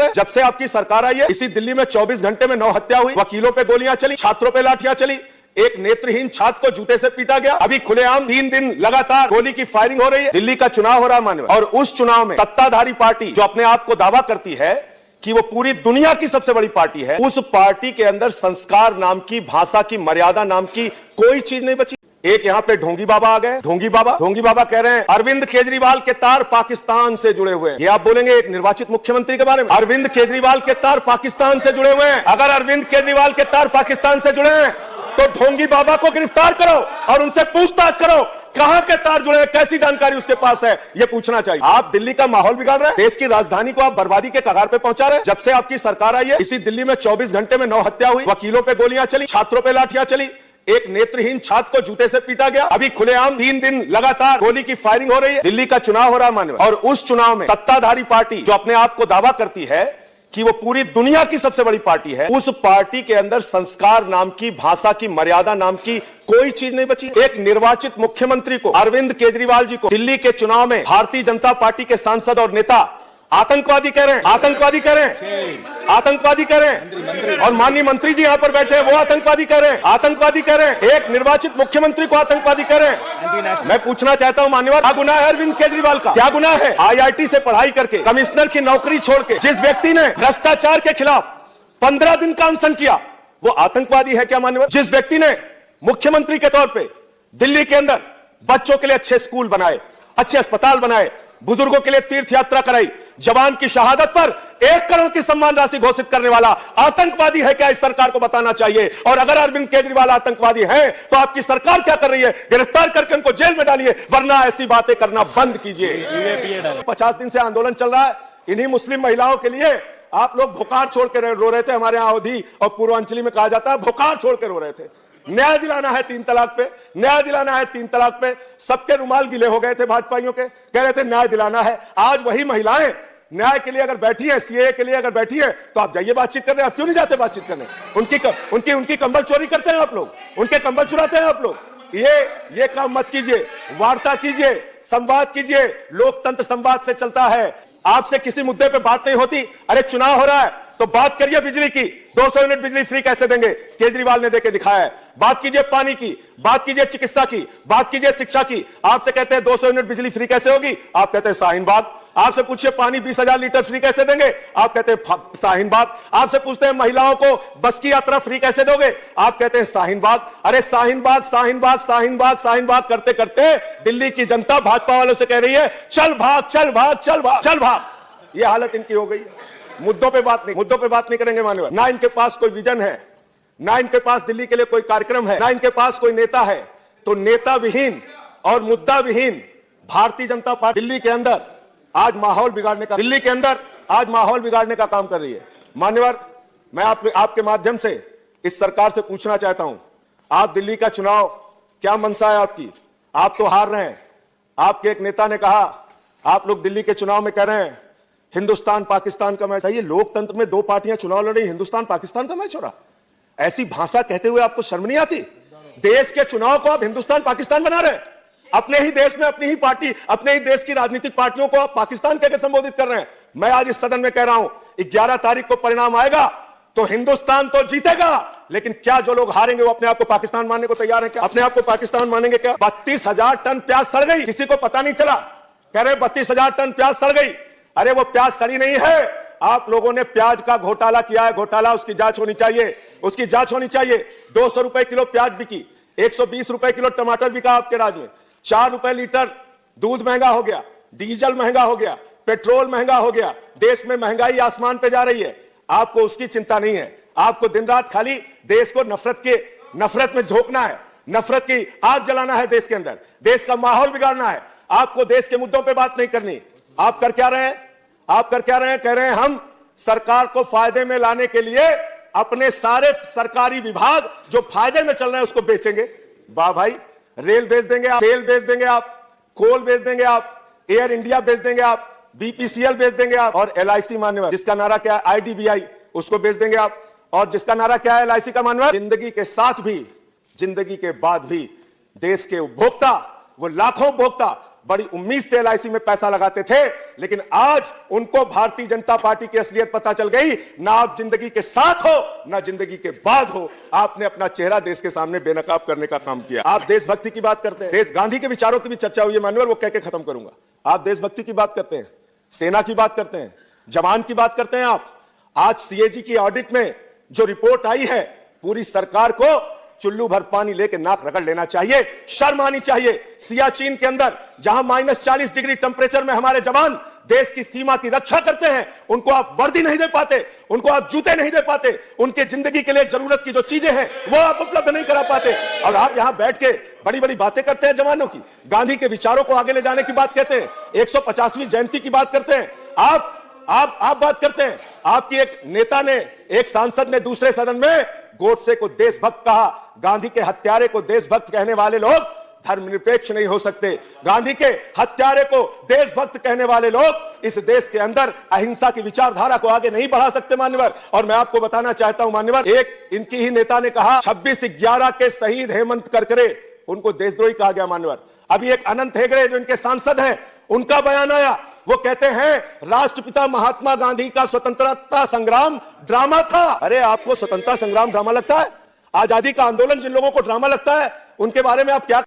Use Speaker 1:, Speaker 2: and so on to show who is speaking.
Speaker 1: रहे हैं? जब से आपकी सरकार आई है इसी दिल्ली में 24 घंटे में 9 हत्या हुई, वकीलों पे गोलियां चली, छात्रों पे लाठियां चली, एक नेत्रहीन छात्र को जूते से पीटा गया। अभी खुलेआम 3 दिन लगातार गोली की फायरिंग हो रही है। दिल्ली का चुनाव हो रहा है माननीय, और उस चुनाव में सत्ताधारी पार्टी जो अपने आप को दावा करती है कि वो पूरी दुनिया की सबसे बड़ी पार्टी है, उस पार्टी के अंदर संस्कार नाम की, भाषा की, मर्यादा नाम की कोई चीज नहीं बची। एक यहाँ पे ढोंगी बाबा आ गए। ढोंगी बाबा कह रहे हैं अरविंद केजरीवाल के तार पाकिस्तान से जुड़े हुए हैं। ये आप बोलेंगे एक निर्वाचित मुख्यमंत्री के बारे में? अरविंद केजरीवाल के तार पाकिस्तान से जुड़े हुए हैं। अगर अरविंद केजरीवाल के तार पाकिस्तान से जुड़े हैं तो ढोंगी बाबा को गिरफ्तार करो और उनसे पूछताछ करो, कहां के तार जुड़े हैं, कैसी जानकारी उसके पास है, यह पूछना चाहिए। आप दिल्ली का माहौल बिगाड़ रहे हैं, देश की राजधानी को आप बर्बादी के कगार पे पहुंचा रहे हैं। जब से आपकी सरकार आई है इसी दिल्ली में 24 घंटे में 9 हत्या हुई, वकीलों पे गोलियां चली, छात्रों पे लाठियां चली, एक नेत्रहीन छात्र को जूते से पीटा गया। अभी खुलेआम 3 दिन लगातार गोली की फायरिंग हो रही है। दिल्ली का चुनाव हो रहा है माननीय, और उस चुनाव में सत्ताधारी पार्टी जो अपने आप को दावा करती है कि वो पूरी दुनिया की सबसे बड़ी पार्टी है, उस पार्टी के अंदर संस्कार नाम की, भाषा की, मर्यादा नाम की कोई चीज नहीं बची। एक निर्वाचित मुख्यमंत्री को, अरविंद केजरीवाल जी को, दिल्ली के चुनाव में भारतीय जनता पार्टी के सांसद और नेता आतंकवादी कह रहे हैं, आतंकवादी कह रहे हैं, आतंकवादी कह रहे हैं, और माननीय मंत्री जी यहाँ पर बैठे हैं, वो आतंकवादी कह रहे हैं, आतंकवादी कह रहे हैं, एक निर्वाचित मुख्यमंत्री को आतंकवादी कह रहे हैं। मैं पूछना चाहता हूँ मान्यवर, क्या गुनाह है अरविंद केजरीवाल का? क्या गुनाह है? IIT से पढ़ाई करके कमिश्नर की नौकरी छोड़ के जिस व्यक्ति ने भ्रष्टाचार के खिलाफ 15 दिन का अनशन किया, वो आतंकवादी है क्या मान्यवर? जिस व्यक्ति ने मुख्यमंत्री के तौर पर दिल्ली के अंदर बच्चों के लिए अच्छे स्कूल बनाए, अच्छे अस्पताल बनाए, बुजुर्गों के लिए तीर्थ यात्रा कराई, जवान की शहादत पर 1 करोड़ की सम्मान राशि घोषित करने वाला आतंकवादी है क्या? इस सरकार को बताना चाहिए। और अगर अरविंद केजरीवाल आतंकवादी हैं तो आपकी सरकार क्या कर रही है? गिरफ्तार करके उनको जेल में डालिए, वरना ऐसी बातें करना बंद कीजिए। 50 दिन से आंदोलन चल रहा है इन्हीं मुस्लिम महिलाओं के लिए। आप लोग भुकार छोड़ के रो रहे थे, हमारे यहां अवधि और पूर्वांचली में कहा जाता है भुकार छोड़ के रो रहे थे। न्याय दिलाना है 3 तलाक पे, न्याय दिलाना है 3 तलाक पे। सबके रुमाल गिले हो गए थे भाजपाइयों के, कह रहे थे न्याय दिलाना है। आज वही महिलाएं न्याय के लिए अगर बैठी है, CAA के लिए अगर बैठी है, तो आप जाइए बातचीत करने। आप क्यों नहीं जाते बातचीत करने? उनकी कंबल चोरी करते हैं आप लोग, उनके कंबल चुराते हैं आप लोग। ये काम मत कीजिए, वार्ता कीजिए, संवाद कीजिए। लोकतंत्र संवाद से चलता है। आपसे किसी मुद्दे पे बात नहीं होती, अरे चुनाव हो रहा है तो बात करिए बिजली की, 200 यूनिट बिजली फ्री कैसे देंगे, केजरीवाल ने देके दिखाया है। बात कीजिए पानी की, बात कीजिए चिकित्सा की, बात कीजिए शिक्षा की। आपसे कहते हैं 200 यूनिट बिजली फ्री कैसे होगी, आप कहते हैं शाहीन बाग। आपसे पूछिए पानी 20,000 लीटर फ्री कैसे देंगे, आप कहते हैं शाहीन बाग। आपसे पूछते हैं महिलाओं को बस की यात्रा फ्री कैसे दोगे, आप कहते हैं शाहीन बाग। अरे शाहीन बाग, शाहीन बाग, शाहीन बाग, शाहीन बाग करते करते दिल्ली की जनता भाजपा वालों से कह रही है चल भाग, चल भाग, चल भाग, चल भाग। यह हालत इनकी हो गई है। मुद्दों पे बात नहीं करेंगे माननीय। ना इनके पास कोई विजन है, ना इनके पास दिल्ली के लिए कोई कार्यक्रम है, ना इनके पास कोई नेता है। तो नेता विहीन और मुद्दा विहीन भारतीय जनता पार्टी दिल्ली के अंदर आज माहौल बिगाड़ने का काम कर रही है। मान्यवर, मैं आपके माध्यम से इस सरकार से पूछना चाहता हूं, आप दिल्ली का चुनाव क्या मंशा है आपकी? आप तो हार रहे हैं। आपके एक नेता ने कहा आप लोग दिल्ली के चुनाव में कह रहे हैं हिंदुस्तान पाकिस्तान का मैच है। ये लोकतंत्र में 2 पार्टियां चुनाव लड़ रही, हिंदुस्तान पाकिस्तान का मैच हो रहा। ऐसी भाषा कहते हुए आपको शर्म नहीं आती? देश के चुनाव को आप हिंदुस्तान पाकिस्तान बना रहे हैं। अपने ही देश में अपनी ही पार्टी, अपने ही देश की राजनीतिक पार्टियों को आप पाकिस्तान कहकर संबोधित कर रहे हैं। मैं आज इस सदन में कह रहा हूं 11 तारीख को परिणाम आएगा तो हिंदुस्तान तो जीतेगा, लेकिन क्या जो लोग हारेंगे वो अपने आप को पाकिस्तान मानने को तैयार है क्या? अपने आप को पाकिस्तान मानेंगे क्या? 32,000 टन प्याज सड़ गई, किसी को पता नहीं चला। कह रहे 32,000 टन प्याज सड़ गई। अरे वो प्याज सड़ी नहीं है, आप लोगों ने प्याज का घोटाला किया है। घोटाला, उसकी जांच होनी चाहिए, उसकी जांच होनी चाहिए। 200 रुपए किलो प्याज बिकी, 120 रुपए किलो टमाटर बिका आपके राज में, 4 रुपए लीटर दूध महंगा हो गया, डीजल महंगा हो गया, पेट्रोल महंगा हो गया। देश में महंगाई आसमान पे जा रही है। आपको उसकी चिंता नहीं है। आपको दिन रात खाली देश को नफरत में झोंकना है, नफरत की आग जलाना है देश के अंदर, देश का माहौल बिगाड़ना है। आपको देश के मुद्दों पर बात नहीं करनी। आप कर क्या रहे हैं? कह रहे हैं हम सरकार को फायदे में लाने के लिए अपने सारे सरकारी विभाग जो फायदे में चल रहे हैं उसको बेचेंगे। वाह भाई, रेल बेच देंगे आप, तेल बेच देंगे आप, कोल बेच देंगे आप, एयर इंडिया बेच देंगे आप, BPCL बेच देंगे आप, और LIC मान्यवर जिसका नारा क्या है IDBI, उसको बेच देंगे आप। और जिसका नारा क्या है LIC का मान्यवर, जिंदगी के साथ भी, जिंदगी के बाद भी देश के उपभोक्ता, वो लाखों उपभोक्ता बड़ी उम्मीद से एलआईसी में पैसा लगाते थे, लेकिन आज उनको भारतीय जनता पार्टी की असलियत पता चल गई। ना आप जिंदगी के साथ हो ना जिंदगी के बाद हो, आपने अपना चेहरा देश के सामने बेनकाब करने का काम किया। आप देशभक्ति की बात करते हैं, देश गांधी के विचारों की भी चर्चा हुई है मान्यवर, वो कह के खत्म करूंगा। आप देशभक्ति की बात करते हैं, सेना की बात करते हैं, जवान की बात करते हैं। आप आज सीएजी की ऑडिट में जो रिपोर्ट आई है, पूरी सरकार को चुल्लू भर पानी लेके नाक रगड़ लेना चाहिए, शर्म आनी चाहिए। सियाचिन के अंदर जहां -40 डिग्री टेंपरेचर में हमारे जवान देश की सीमा की रक्षा करते हैं, उनको आप वर्दी नहीं दे पाते, उनको आप जूते नहीं दे पाते, उनके जिंदगी के लिए जरूरत की जो चीजें हैं वो आप उपलब्ध नहीं करा पाते। और आप यहां बैठ के बड़ी बड़ी बातें करते हैं जवानों की, गांधी के विचारों को आगे ले जाने की बात कहते हैं, 150वीं जयंती की बात करते हैं। आप बात करते हैं, आपकी एक नेता ने, एक सांसद ने दूसरे सदन में गोडसे को देशभक्त कहा। गांधी के हत्यारे को देशभक्त कहने वाले लोग धर्मनिरपेक्ष नहीं हो सकते। गांधी के हत्यारे को देशभक्त कहने वाले लोग इस देश के अंदर अहिंसा की विचारधारा को आगे नहीं बढ़ा सकते मान्यवर। और मैं आपको बताना चाहता हूं मान्यवर, एक इनकी ही नेता ने कहा 26/11 के शहीद हेमंत करकरे, उनको देशद्रोही कहा गया मान्यवर। अभी एक अनंत हेगड़े जो इनके सांसद हैं, उनका बयान आया, वो कहते हैं राष्ट्रपिता महात्मा गांधी का स्वतंत्रता संग्राम ड्रामा था। अरे आपको स्वतंत्रता संग्राम ड्रामा लगता है? आजादी का आंदोलन जिन लोगों को ड्रामा लगता है, उनके बारे में आप क्या